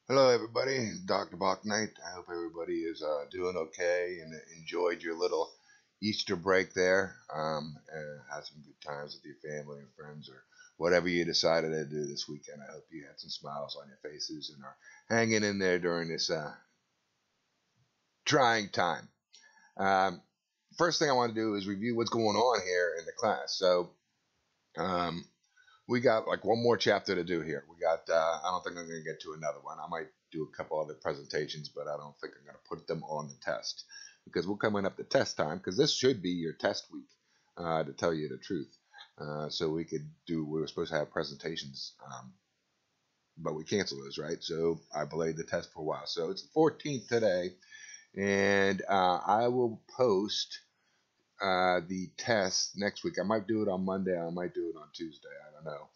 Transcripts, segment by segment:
Hello, everybody. Dr. Bach Knight. I hope everybody is doing okay and enjoyed your little Easter break there. Had some good times with your family and friends or whatever you decided to do this weekend. I hope you had some smiles on your faces and are hanging in there during this trying time. Um, First thing I want to do is review what's going on here in the class. Um, we got like one more chapter to do here. I don't think I'm going to get to another one. I might do a couple other presentations, but I don't think I'm going to put them on the test because we're coming up to test time because this should be your test week, to tell you the truth. So we were supposed to have presentations, but we canceled those, right? So I delayed the test for a while. So it's the 14th today, and I will post the test next week. I might do it on Monday. I might do it on Tuesday. I don't know.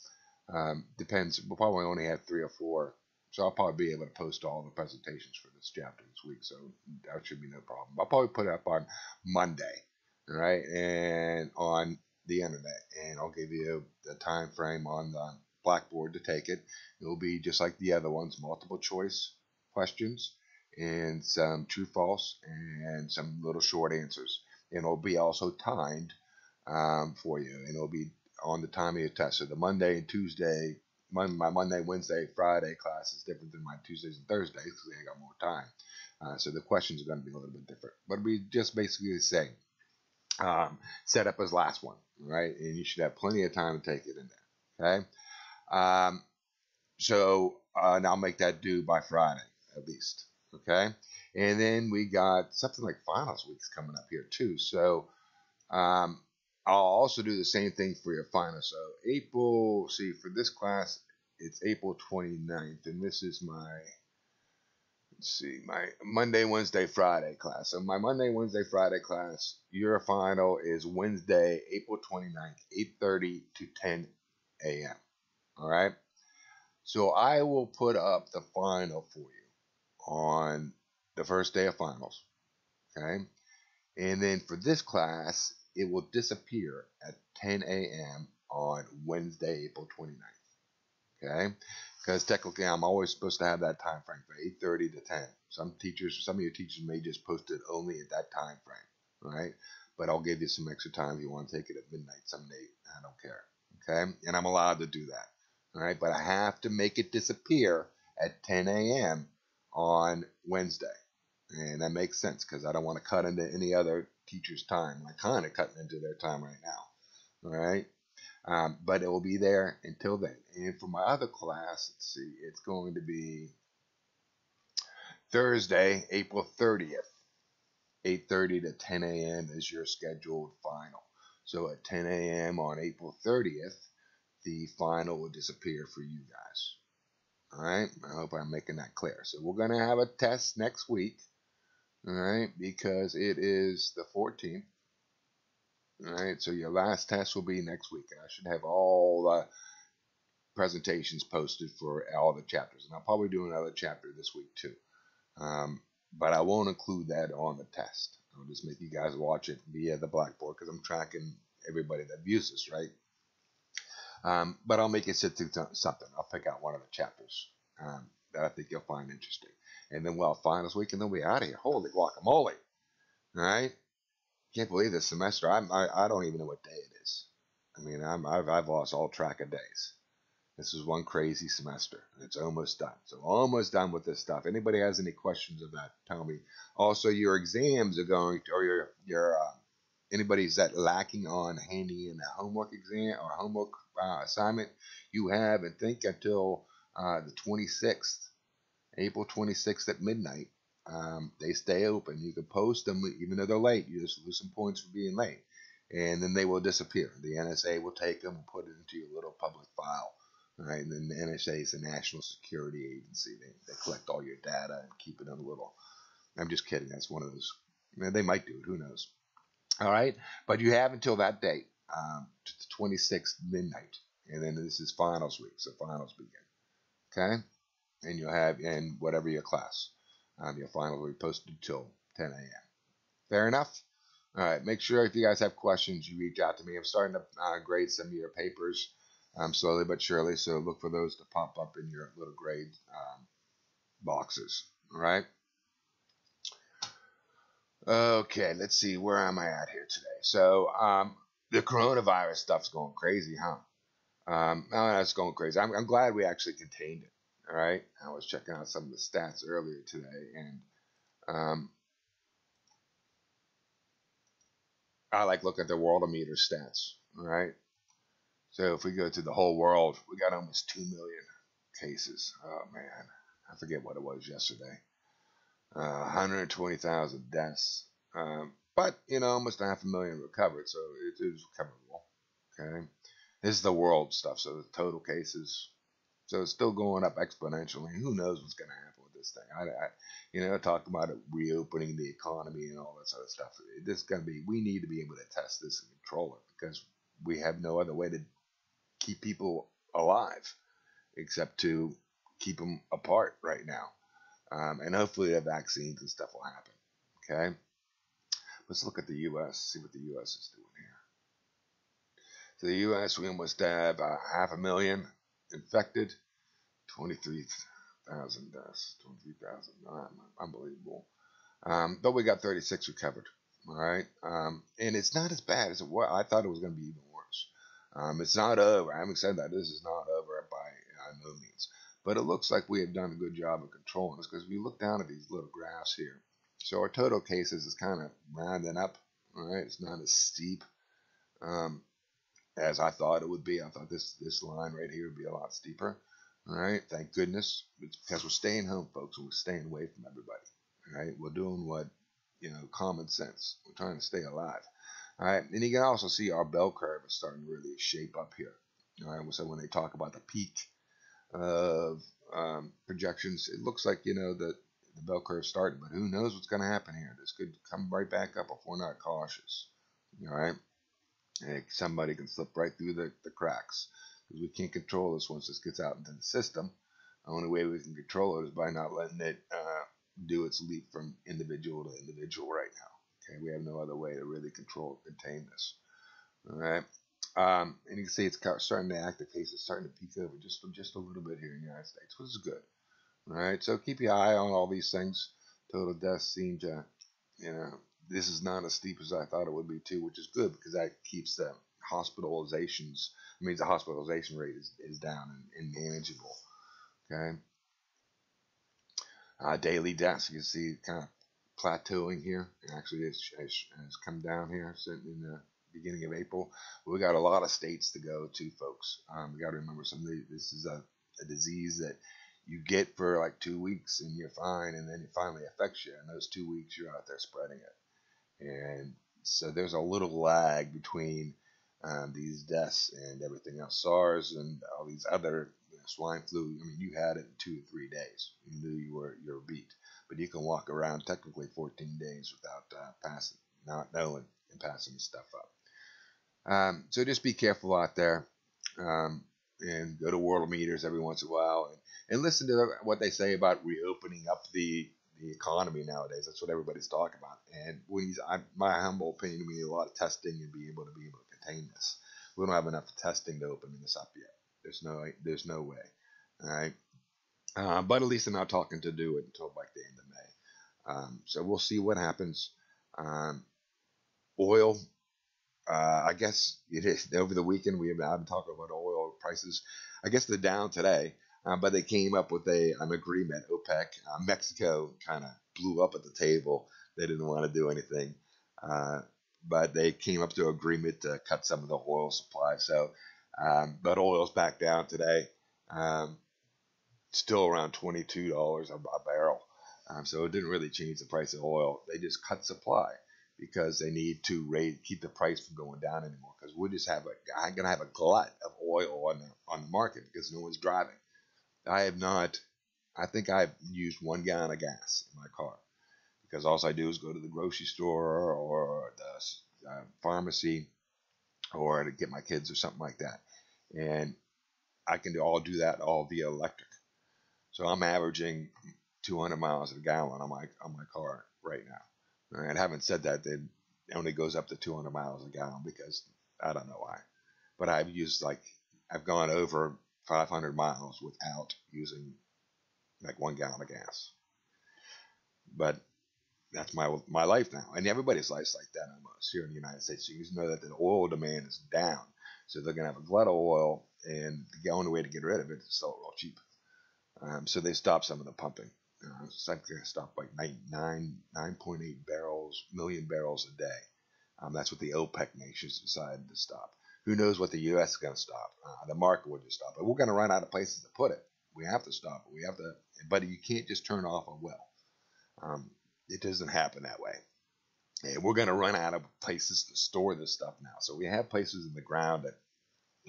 Depends. We'll probably only have 3 or 4, so I'll probably be able to post all the presentations for this chapter this week. So that should be no problem. I'll probably put it up on Monday, all right, and on the internet, and I'll give you the time frame on the Blackboard to take it. It will be just like the other ones, multiple choice questions and some true false and some little short answers. And it'll be also timed for you, and it'll be on the time of your test. So the Monday and Tuesday, my Monday, Wednesday, Friday class is different than my Tuesdays and Thursdays because they got more time. So the questions are going to be a little bit different, but we just basically the same set up as last one, right? And you should have plenty of time to take it in there. Okay. And I'll make that due by Friday at least. Okay. And then we got something like finals weeks coming up here too. So I'll also do the same thing for your final. So for this class, it's April 29th, and this is my Monday, Wednesday, Friday class. So my Monday, Wednesday, Friday class, your final is Wednesday, April 29th, 8:30 to 10 a.m. All right. So I will put up the final for you on the first day of finals. Okay. And then for this class, it will disappear at 10 a.m. on Wednesday, April 29th. Okay? Because technically, I'm always supposed to have that time frame for 8:30 to 10. Some of your teachers may just post it only at that time frame, right? But I'll give you some extra time if you want to take it at midnight someday. I don't care. Okay? And I'm allowed to do that. All right? But I have to make it disappear at 10 a.m. on Wednesday. And that makes sense because I don't want to cut into any other teacher's time. I'm kind of cutting into their time right now. All right. But it will be there until then. And for my other class, let's see, it's going to be Thursday, April 30th, 8:30 to 10 a.m. is your scheduled final. So at 10 a.m. on April 30th, the final will disappear for you guys. All right. I hope I'm making that clear. So we're going to have a test next week. All right, because it is the 14th. All right, so your last test will be next week, and I should have all the presentations posted for all the chapters, and I'll probably do another chapter this week too. But I won't include that on the test. I'll just make you guys watch it via the Blackboard because I'm tracking everybody that views this, right? But I'll make it sit through something. I'll pick out one of the chapters that I think you'll find interesting. And then we'll finals week, and then we'll be out of here. Holy guacamole. All right? Can't believe this semester. I don't even know what day it is. I mean, I've lost all track of days. This is one crazy semester. It's almost done. So almost done with this stuff. Anybody has any questions of that, tell me. Also, your exams are going to, or your anybody's that lacking on handing in a homework exam or homework assignment, you have, and think until the 26th, April 26th at midnight. They stay open. You can post them even though they're late. You just lose some points for being late. And then they will disappear. The NSA will take them and put it into your little public file. All right, and then the NSA is the National Security Agency. They collect all your data and keep it in a little. I'm just kidding. That's one of those. They might do it. Who knows? All right, but you have until that date, to the 26th midnight, and then this is finals week, so finals begin. Okay, and you'll have in whatever your class, your finals will be posted till 10 a.m. Fair enough. All right, make sure if you guys have questions, you reach out to me. I'm starting to grade some of your papers slowly but surely, so look for those to pop up in your little grade boxes. All right. Okay, let's see. Where am I at here today? So, the coronavirus stuff's going crazy, huh? No, that's going crazy. I'm glad we actually contained it. All right. I was checking out some of the stats earlier today, and um, I like looking at the Worldometer stats. All right. So if we go to the whole world, we got almost 2 million cases. Oh man, I forget what it was yesterday. 120,000 deaths. But almost half a million recovered, so it is recoverable. Okay, this is the world stuff. So the total cases, so it's still going up exponentially. Who knows what's going to happen with this thing? Talk about it reopening the economy and all that sort of stuff. This is going to be. We need to be able to test this and control it because we have no other way to keep people alive except to keep them apart right now. And hopefully the vaccines and stuff will happen. Okay, let's look at the U.S. See what the U.S. is doing here. So the U.S. we almost have half a million infected, 23,000 deaths, 23,000. Unbelievable. But we got 36 recovered. All right, and it's not as bad as it was. I thought it was going to be even worse. It's not over. I haven't said that this is not over by no means. But it looks like we have done a good job of controlling this because we look down at these little graphs here. So our total cases is kind of rounding up. All right, it's not as steep um, as I thought it would be. I thought this line right here would be a lot steeper. All right, thank goodness. It's because we're staying home, folks, and we're staying away from everybody. All right, we're doing what common sense. We're trying to stay alive. All right, and you can also see our bell curve is starting to really shape up here. All right, so when they talk about the peak of projections, it looks like the bell curve started, but who knows what's going to happen here? This could come right back up if we're not cautious. All right, and somebody can slip right through the cracks because we can't control this once this gets out into the system. The only way we can control it is by not letting it do its leap from individual to individual right now. Okay, we have no other way to really contain this. All right, and you can see it's starting to act. The case is starting to peak over just a little bit here in the United States, which is good. All right, so keep your eye on all these things. Total deaths seem to, this is not as steep as I thought it would be too, which is good because that keeps the hospitalizations. It means the hospitalization rate is down and manageable. Okay. Daily deaths, you can see kind of plateauing here. Actually, has come down here in the beginning of April. We got a lot of states to go to, folks. We got to remember this is a disease that you get for like 2 weeks and you're fine, and then it finally affects you. And those 2 weeks you're out there spreading it. And so there's a little lag between these deaths and everything else. SARS and all these other swine flu. I mean, you had it in 2 or 3 days. You knew you were beat. But you can walk around technically 14 days without not knowing and passing stuff up. So just be careful out there, and go to Worldometers every once in a while and listen to what they say about reopening up the economy nowadays. That's what everybody's talking about. And my humble opinion, we need a lot of testing and be able to contain this. We don't have enough testing to open this up yet. There's no way. All right. But at least they're not talking to do it until like the end of May. So we'll see what happens. Oil, I guess it is over the weekend. I've been talking about oil prices. I guess they're down today, but they came up with an agreement. OPEC, Mexico kind of blew up at the table. They didn't want to do anything, but they came up to an agreement to cut some of the oil supply. So, but oil's back down today. Still around $22 a barrel. So it didn't really change the price of oil. They just cut supply because they need to keep the price from going down anymore. Because I'm gonna have a glut of oil on the market because no one's driving. I think I've used 1 gallon of gas in my car because all I do is go to the grocery store or the pharmacy or to get my kids or something like that, and I can do that all via electric. So I'm averaging 200 miles a gallon on my car right now. And having said that, it only goes up to 200 miles a gallon because I don't know why. But I've gone over 500 miles without using like 1 gallon of gas. But that's my life now, and everybody's life's like that almost here in the United States. So you just know that the oil demand is down, so they're gonna have a glut of oil, and the only way to get rid of it is to sell it real cheap. So they stopped some of the pumping. It's like they stopped like 9.8 million barrels a day. That's what the OPEC nations decided to stop. Who knows what the U.S. is going to stop? The market will just stop it. We're going to run out of places to put it. We have to stop it. We have to, but you can't just turn off a well. It doesn't happen that way. And we're going to run out of places to store this stuff now. So we have places in the ground that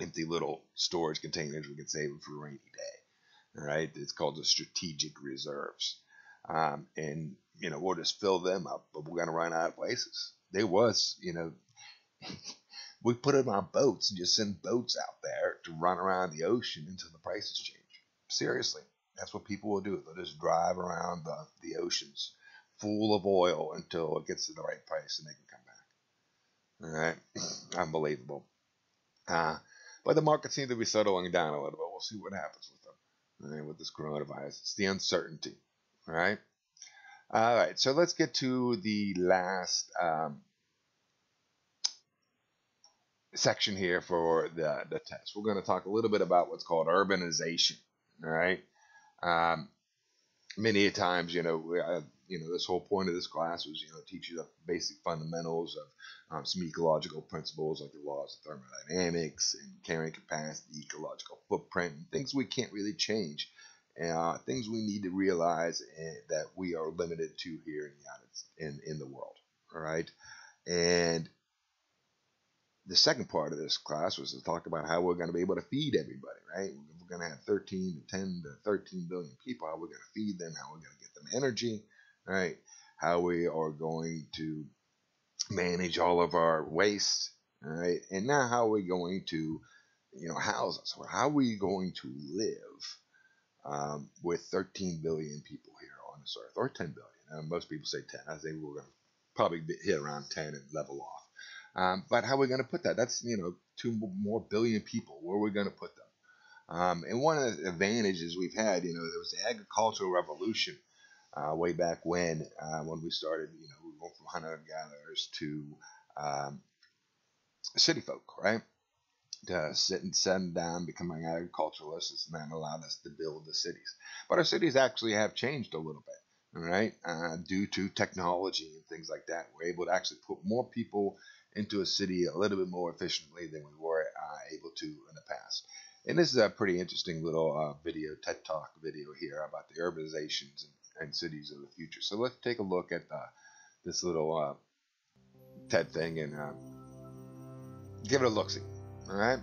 empty little storage containers. We can save them for a rainy day. All right, it's called the strategic reserves, and we'll just fill them up. But we're going to run out of places. There was, we put them on boats and just send boats out there to run around the ocean until the prices change. Seriously, that's what people will do. They'll just drive around the oceans full of oil until it gets to the right price and they can come back. All right, unbelievable. But the market seems to be settling down a little bit. We'll see what happens with them, all right, with this coronavirus. It's the uncertainty. All right. All right. So let's get to the last section here for the test. We're going to talk a little bit about what's called urbanization. All right. Many times, this whole point of this class was, teach you the basic fundamentals of some ecological principles like the laws of thermodynamics and carrying capacity, ecological footprint, and things we can't really change, things we need to realize that we are limited to here in the world. All right, and the second part of this class was to talk about how we're going to be able to feed everybody, right? We're going to have 10 to 13 billion people. How we're going to feed them, how we're going to get them energy, right? How we are going to manage all of our waste, all right? And now how are we going to, house us? How are we going to live with 13 billion people here on this earth, or 10 billion? Most people say 10. I think we're going to probably hit around 10 and level off. But how are we going to put that? That's, 2 more billion people. Where are we going to put them? And one of the advantages we've had, there was the agricultural revolution way back when we started, we went from hunter-gatherers to city folk, right? To settle down, becoming agriculturalists, and that allowed us to build the cities. But our cities actually have changed a little bit, all right? Due to technology and things like that. We're able to actually put more people into a city a little bit more efficiently than we were able to in the past. And this is a pretty interesting little TED Talk video here about the urbanizations and cities of the future. So let's take a look at this little TED thing and give it a look-see. All right?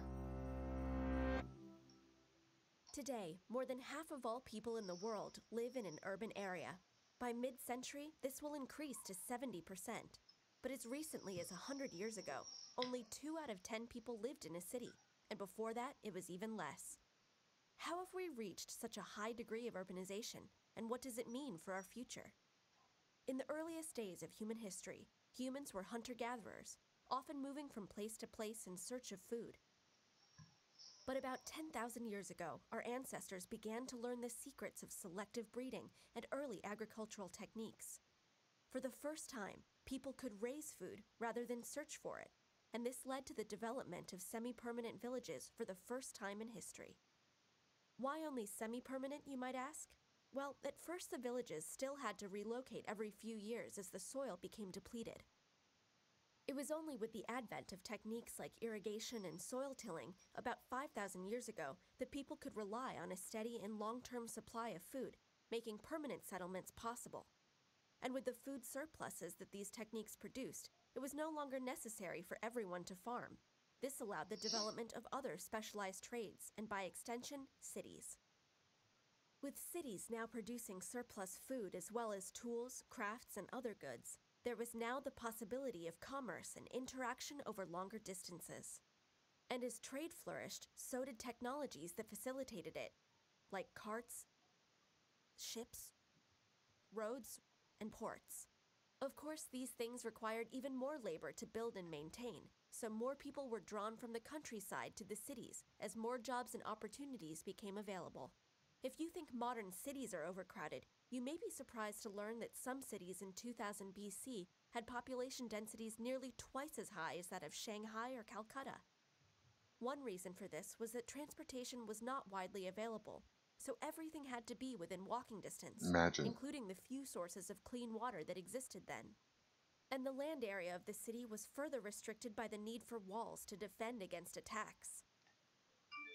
Today, more than half of all people in the world live in an urban area. By mid-century, this will increase to 70%. But as recently as 100 years ago, only 2 out of 10 people lived in a city, and before that, it was even less. How have we reached such a high degree of urbanization, and what does it mean for our future? In the earliest days of human history, humans were hunter-gatherers, often moving from place to place in search of food. But about 10,000 years ago, our ancestors began to learn the secrets of selective breeding and early agricultural techniques. For the first time, people could raise food rather than search for it, and this led to the development of semi-permanent villages for the first time in history. Why only semi-permanent, you might ask? Well, at first the villages still had to relocate every few years as the soil became depleted. It was only with the advent of techniques like irrigation and soil tilling about 5,000 years ago that people could rely on a steady and long-term supply of food, making permanent settlements possible. And with the food surpluses that these techniques produced, it was no longer necessary for everyone to farm. This allowed the development of other specialized trades and, by extension, cities. With cities now producing surplus food as well as tools, crafts, and other goods, there was now the possibility of commerce and interaction over longer distances. And as trade flourished, so did technologies that facilitated it, like carts, ships, roads, and ports. Of course, these things required even more labor to build and maintain, so more people were drawn from the countryside to the cities as more jobs and opportunities became available. If you think modern cities are overcrowded, you may be surprised to learn that some cities in 2000 BC had population densities nearly twice as high as that of Shanghai or Calcutta. One reason for this was that transportation was not widely available, so everything had to be within walking distance, Imagine. including the few sources of clean water that existed then. And the land area of the city was further restricted by the need for walls to defend against attacks.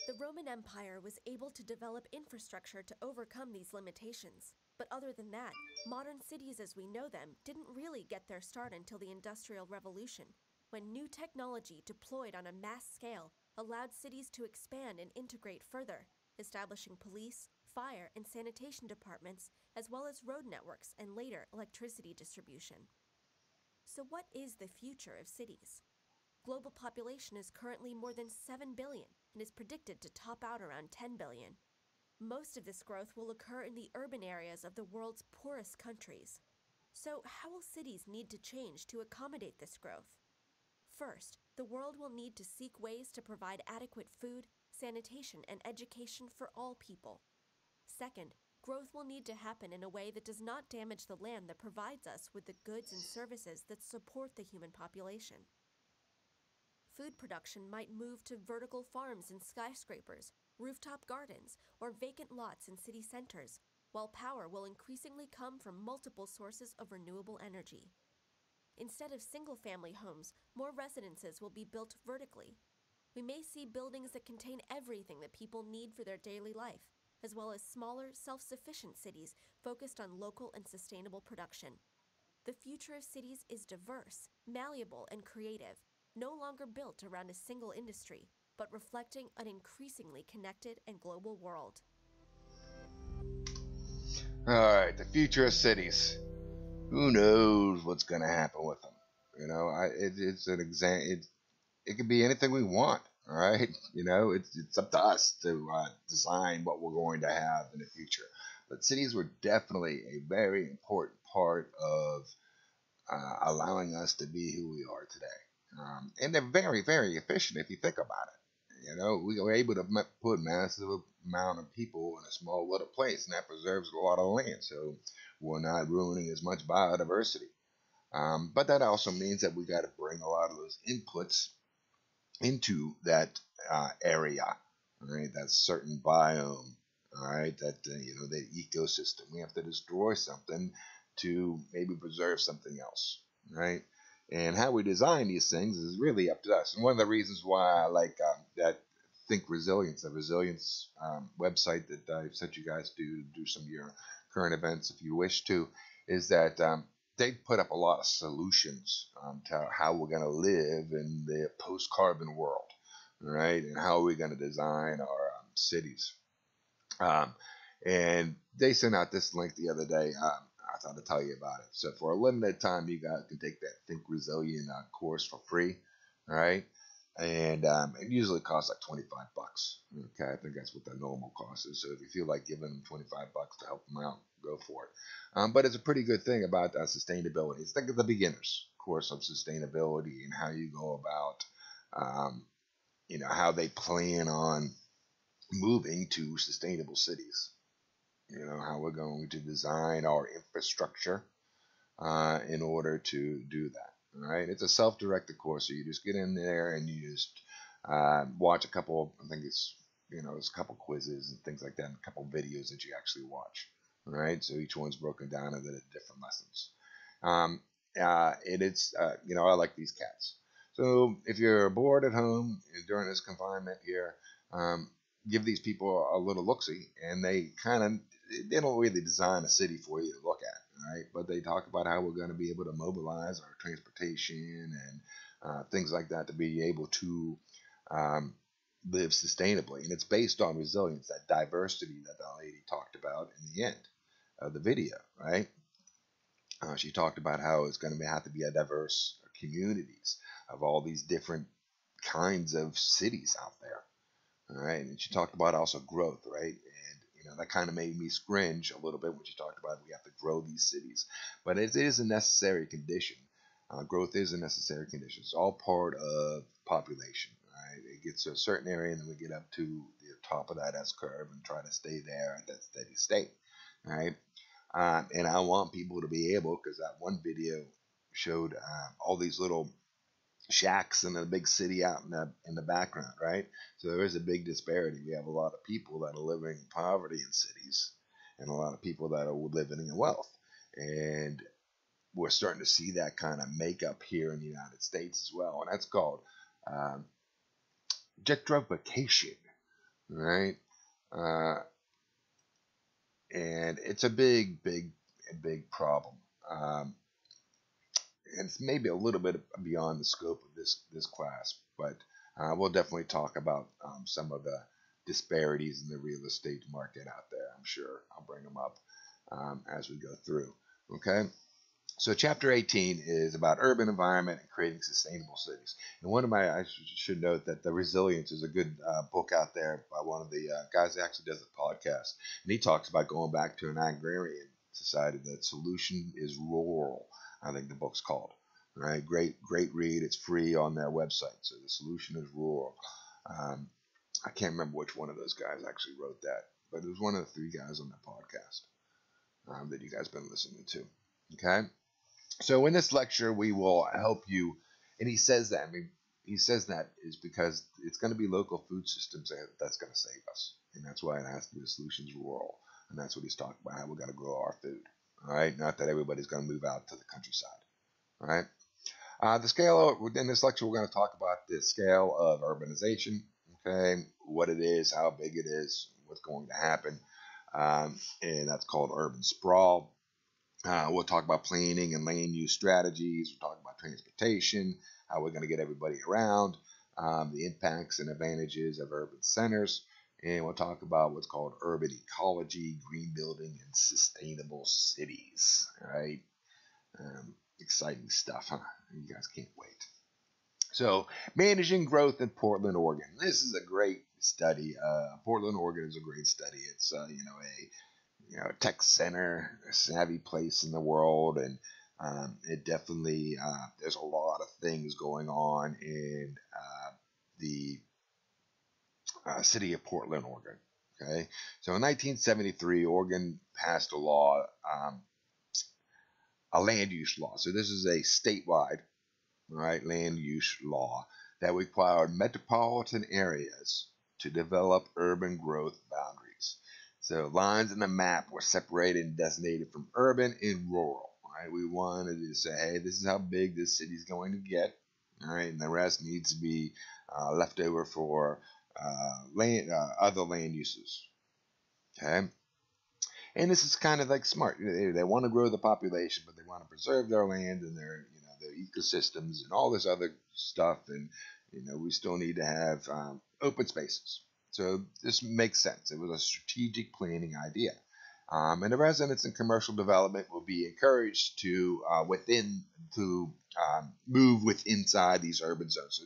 The Roman Empire was able to develop infrastructure to overcome these limitations. But other than that, modern cities as we know them didn't really get their start until the Industrial Revolution, when new technology deployed on a mass scale allowed cities to expand and integrate further, establishing police, fire, and sanitation departments, as well as road networks and later electricity distribution. So what is the future of cities? Global population is currently more than 7 billion and is predicted to top out around 10 billion. Most of this growth will occur in the urban areas of the world's poorest countries. So how will cities need to change to accommodate this growth? First, the world will need to seek ways to provide adequate food, sanitation, and education for all people. Second, growth will need to happen in a way that does not damage the land that provides us with the goods and services that support the human population. Food production might move to vertical farms and skyscrapers, rooftop gardens, or vacant lots in city centers, while power will increasingly come from multiple sources of renewable energy. Instead of single-family homes, more residences will be built vertically. We may see buildings that contain everything that people need for their daily life, as well as smaller, self-sufficient cities focused on local and sustainable production. The future of cities is diverse, malleable, and creative, no longer built around a single industry, but reflecting an increasingly connected and global world. All right, the future of cities. Who knows what's going to happen with them? It's an exam. It could be anything we want. All right, it's up to us to design what we're going to have in the future. But cities were definitely a very important part of allowing us to be who we are today. And they're very, very efficient if you think about it. We were able to put massive amount of people in a small little place, and that preserves a lot of land. So we're not ruining as much biodiversity. But that also means that we got to bring a lot of those inputs into that area, right? That certain biome, all right? That that ecosystem. We have to destroy something to maybe preserve something else, right? And how we design these things is really up to us. And one of the reasons why I like that Think Resilience, the resilience website that I've sent you guys to do some of your current events if you wish to, is that they put up a lot of solutions to how we're going to live in the post-carbon world, right? And how are we going to design our cities. And they sent out this link the other day. I thought I'd tell you about it. So for a limited time, you guys can take that Think Resilient course for free, all right? And it usually costs like $25. Okay, I think that's what the normal cost is. So if you feel like giving them $25 to help them out, go for it. But it's a pretty good thing about sustainability. It's like the beginner's course of sustainability and how you go about, how they plan on moving to sustainable cities. How we're going to design our infrastructure in order to do that. All right, it's a self-directed course, so you just get in there and you just watch a couple. I think it's a couple quizzes and things like that, and a couple videos that you actually watch. All right, so each one's broken down into different lessons. I like these cats. So if you're bored at home during this confinement here, give these people a little look-see, and they don't really design a city for you to look at. Right? But they talk about how we're going to be able to mobilize our transportation and things like that to be able to live sustainably. And it's based on resilience, that diversity that the lady talked about in the end of the video, right? She talked about how it's going to have to be a diverse communities of all these different kinds of cities out there. All right. And she talked about also growth, right? That kind of made me cringe a little bit when she talked about we have to grow these cities. But it is a necessary condition. Growth is a necessary condition. It's all part of population. Right? It gets to a certain area, and then we get up to the top of that S curve and try to stay there at that steady state, right? And I want people to be able, because that one video showed all these little shacks in a big city out in the background, right? So there is a big disparity. We have a lot of people that are living in poverty in cities, and a lot of people that are living in wealth, and we're starting to see that kind of makeup here in the United States as well, and that's called um, gentrification, right? Uh, and it's a big problem. Um, and it's maybe a little bit beyond the scope of this class, but we'll definitely talk about some of the disparities in the real estate market out there. I'm sure I'll bring them up as we go through. Okay. So chapter 18 is about urban environment and creating sustainable cities. And I should note that The Resilience is a good book out there by one of the guys that actually does a podcast. And he talks about going back to an agrarian society. The solution is rural, I think the book's called. All right, great read. It's free on their website. So the solution is rural. I can't remember which one of those guys actually wrote that, but it was one of the three guys on the podcast that you guys been listening to. Okay. So in this lecture, we will help you, and he says that. He says that is because it's going to be local food systems that's going to save us, and that's why it has to be the solutions rural, and that's what he's talking about. How we got to grow our food. All right, not that everybody's going to move out to the countryside. All right. The scale in this lecture, we're going to talk about the scale of urbanization. Okay, what it is, how big it is, what's going to happen, and that's called urban sprawl. We'll talk about planning and land use strategies. We'll talk about transportation, how we're going to get everybody around, the impacts and advantages of urban centers, and we'll talk about what's called urban ecology, green building, and sustainable cities. All right, exciting stuff, huh? You guys can't wait. So, managing growth in Portland, Oregon. This is a great study. Portland, Oregon is a great study. It's a tech center, a savvy place in the world, and it definitely there's a lot of things going on in the city of Portland, Oregon. Okay, so in 1973, Oregon passed a law, a land use law. So this is a statewide, right, land use law that required metropolitan areas to develop urban growth boundaries. So lines in the map were separated and designated from urban and rural. Right? We wanted to say, hey, this is how big this city is going to get. All right, and the rest needs to be left over for other land uses. Okay, and this is kind of like smart. They want to grow the population, but they want to preserve their land and their ecosystems and all this other stuff. And we still need to have open spaces. So this makes sense. It was a strategic planning idea. And the residents and commercial development will be encouraged to move inside these urban zones,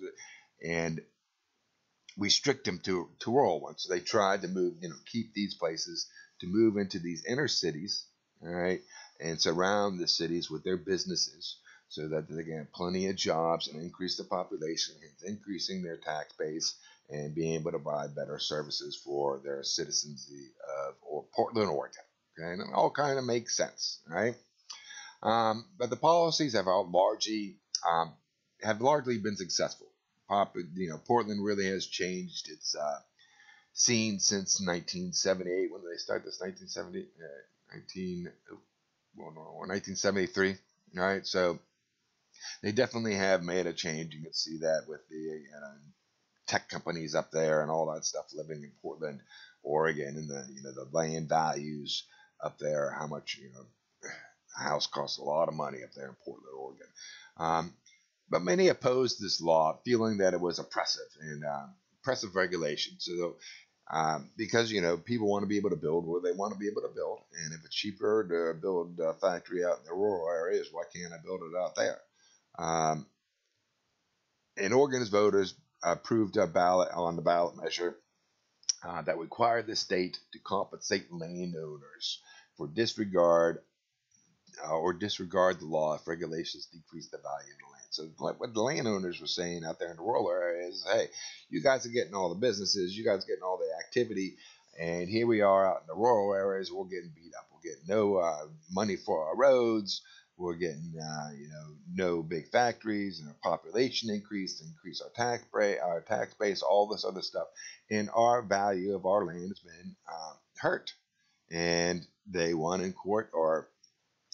and restrict them to rural ones. So they tried to move, keep these places to move into these inner cities, all right, and surround the cities with their businesses, so that they can have plenty of jobs and increase the population, increasing their tax base, and being able to provide better services for their citizens of Portland, Oregon. Okay, and it all kind of makes sense, right? But the policies have largely been successful. Portland really has changed its scene since 1978 when they started this 1973. All right, so they definitely have made a change. You can see that with the tech companies up there and all that stuff living in Portland, Oregon, and the land values up there. How much a house costs a lot of money up there in Portland, Oregon. But many opposed this law, feeling that it was oppressive and oppressive regulation. So because people want to be able to build where they want to be able to build, and if it's cheaper to build a factory out in the rural areas, why can't I build it out there? And Oregon's voters approved a ballot measure that required the state to compensate landowners for disregard the law if regulations decrease the value of the land. So what the landowners were saying out there in the rural area is, hey, you guys are getting all the businesses, you guys are getting all the activity, and here we are out in the rural areas, we're getting beat up. We're getting no money for our roads. We're getting, no big factories, and our population increase our tax base, all this other stuff, and our value of our land has been hurt. And they won in court, or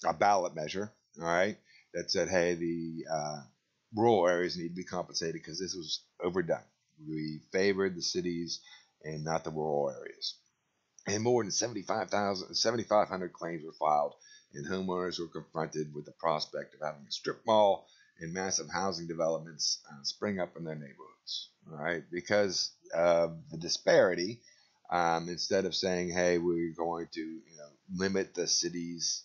a ballot measure, all right, that said, hey, the rural areas need to be compensated because this was overdone. We favored the cities and not the rural areas. And more than 7,500 claims were filed, and homeowners were confronted with the prospect of having a strip mall and massive housing developments spring up in their neighborhoods. All right, because of the disparity, instead of saying, "Hey, we're going to limit the city's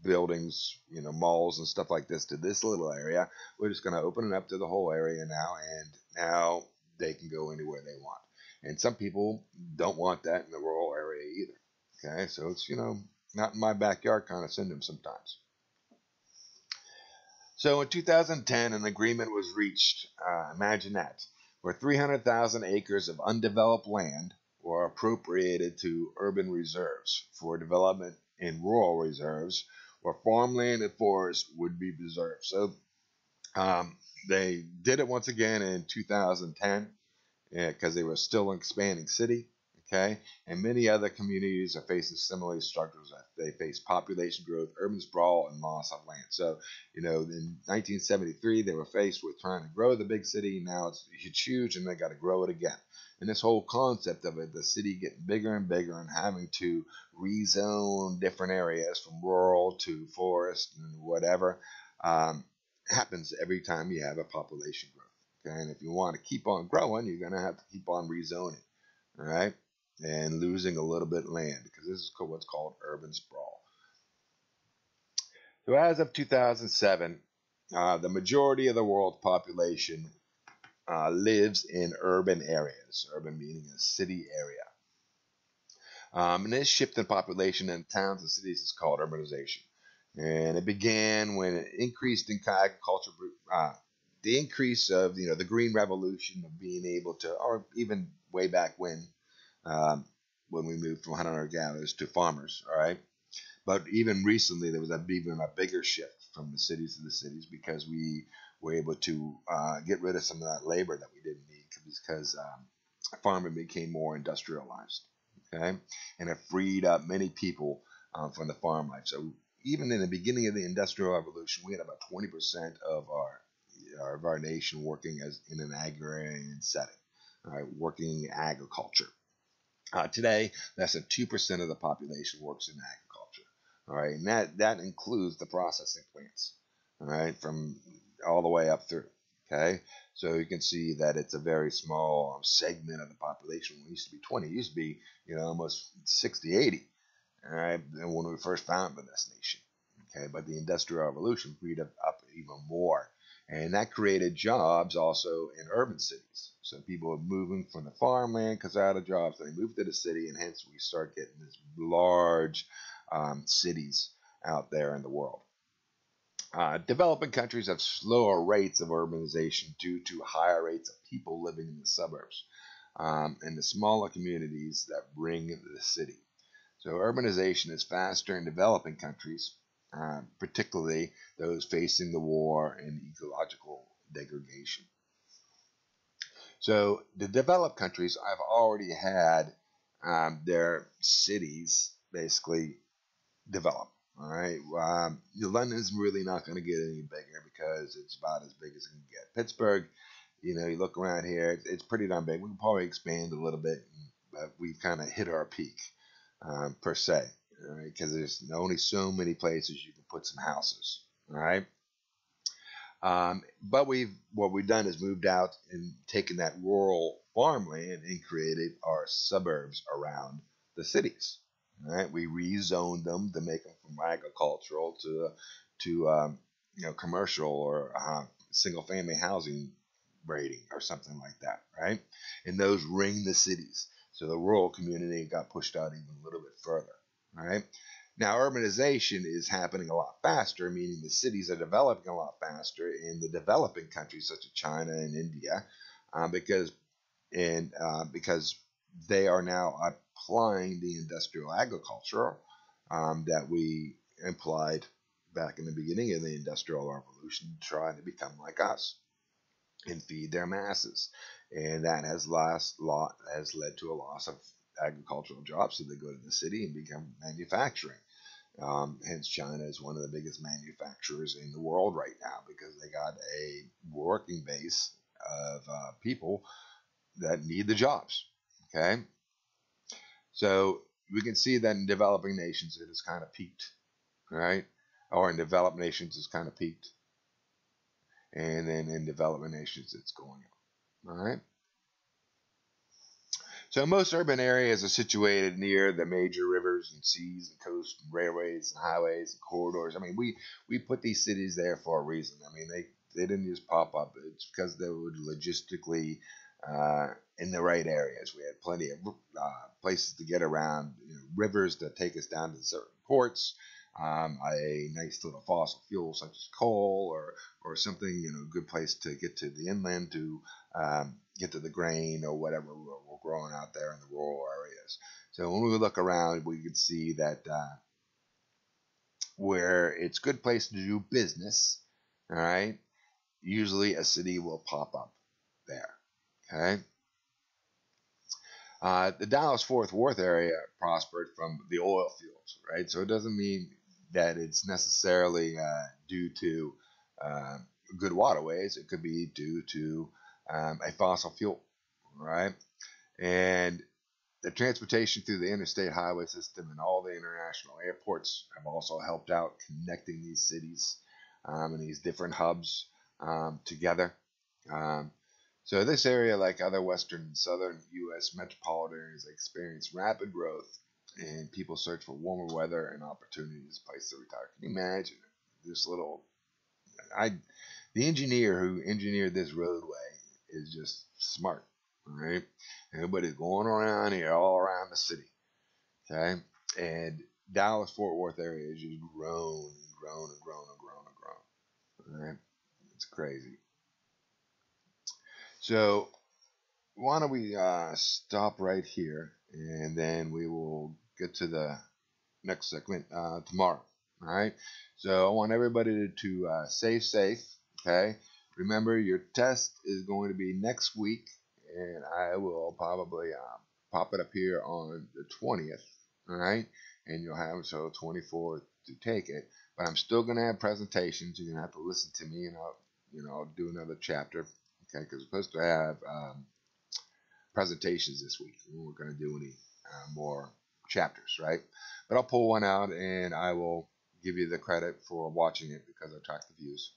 buildings, malls and stuff like this to this little area, we're just going to open it up to the whole area now, and now they can go anywhere they want." And some people don't want that in the rural area either. Okay, so it's not in my backyard kind of syndrome sometimes. So in 2010, an agreement was reached. Imagine that, where 300,000 acres of undeveloped land were appropriated to urban reserves for development in rural reserves, where farmland and forests would be preserved. So they did it once again in 2010 because they were still an expanding city. Okay, and many other communities are facing similar struggles. They face population growth, urban sprawl, and loss of land. So, in 1973, they were faced with trying to grow the big city. Now it's huge, and they got to grow it again. And this whole concept of it, the city getting bigger and bigger, and having to rezone different areas from rural to forest and whatever, happens every time you have a population growth. Okay, and if you want to keep on growing, you're going to have to keep on rezoning. All right, and losing a little bit of land, because this is what's called urban sprawl. So as of 2007, the majority of the world's population lives in urban areas, urban meaning a city area. And this shift in population in towns and cities is called urbanization. And it began when it increased in agriculture, the increase of the green revolution, of being able to, or even way back when we moved from hunter-gatherers to farmers. All right, but even recently there was even a bigger shift from the cities to the cities, because we were able to get rid of some of that labor that we didn't need, because farming became more industrialized. Okay, and it freed up many people from the farm life. So even in the beginning of the Industrial Revolution, we had about 20% of our nation working as in an agrarian setting, working agriculture. Today, less than 2% of the population works in agriculture. All right, and that includes the processing plants. All right, from all the way up through. Okay, so you can see that it's a very small segment of the population. It used to be 20. It used to be almost 60, 80. All right, when we first founded this nation. Okay, but the Industrial Revolution freed up even more. And that created jobs also in urban cities. So people are moving from the farmland because they're out of jobs. They move to the city, and hence we start getting these large cities out there in the world. Developing countries have slower rates of urbanization due to higher rates of people living in the suburbs and the smaller communities that ring the city. So urbanization is faster in developing countries, particularly those facing the war and ecological degradation. So the developed countries have already had their cities basically develop. All right, London's really not going to get any bigger because it's about as big as it can get. Pittsburgh, you look around here, it's pretty darn big. We can probably expand a little bit, but we've kind of hit our peak per se. All right, because there's only so many places you can put some houses. All right, but what we've done is moved out and taken that rural farmland and created our suburbs around the cities. All right, we rezoned them to make them from agricultural to commercial or single family housing rating or something like that. Right, and those ring the cities. So the rural community got pushed out even a little bit further. All right, Now, urbanization is happening a lot faster, meaning the cities are developing a lot faster in the developing countries such as China and India, because because they are now applying the industrial agriculture that we implied back in the beginning of the Industrial Revolution, trying to become like us and feed their masses, and that has led to a loss of agricultural jobs. So they go to the city and become manufacturing. Hence, China is one of the biggest manufacturers in the world right now because they got a working base of people that need the jobs. Okay, so we can see that in developing nations it has kind of peaked, right? Or in developed nations it's kind of peaked, and then in developing nations it's going up. All right. So most urban areas are situated near the major rivers and seas and coast and railways and highways and corridors. I mean, we put these cities there for a reason. I mean, they didn't just pop up. It's because they were logistically in the right areas. We had plenty of places to get around, rivers that take us down to certain ports, a nice little fossil fuel such as coal or something, good place to get to the inland to get to the grain or whatever we're growing out there in the rural areas. So when we look around, we can see that where it's a good place to do business, all right, usually a city will pop up there. Okay. The Dallas-Fort Worth area prospered from the oil fields, right? So it doesn't mean that it's necessarily due to good waterways. It could be due to a fossil fuel, right? And the transportation through the interstate highway system and all the international airports have also helped out connecting these cities and these different hubs together. So this area, like other western and southern U.S. metropolitan areas, experienced rapid growth, and people search for warmer weather and opportunities, place to retire. Can you imagine this little? The engineer who engineered this roadway is just smart, right? Everybody's going around here, all around the city, okay? And Dallas-Fort Worth area has just grown and grown and grown and grown and grown, all right? It's crazy. So why don't we stop right here, and then we will get to the next segment tomorrow. All right. So I want everybody to stay safe. Okay. Remember, your test is going to be next week, and I will probably pop it up here on the 20th. All right. And you'll have until 24th to take it. But I'm still going to have presentations. You're going to have to listen to me, and I'll do another chapter. Okay. Because we're supposed to have presentations this week. We weren't going to do any more chapters, right? But I'll pull one out and I will give you the credit for watching it because I track the views.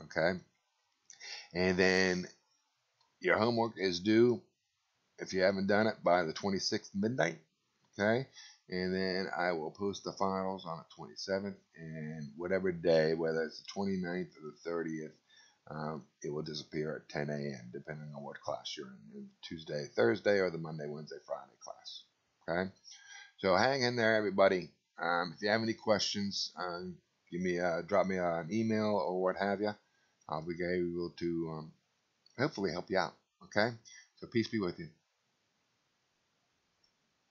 Okay. And then your homework is due, if you haven't done it, by the 26th midnight. Okay. And then I will post the files on the 27th, and whatever day, whether it's the 29th or the 30th, it will disappear at 10 a.m. depending on what class you're in, Tuesday, Thursday, or the Monday, Wednesday, Friday class. Okay. So hang in there, everybody. If you have any questions, drop me an email or what have you. I'll be able to hopefully help you out. Okay. So peace be with you.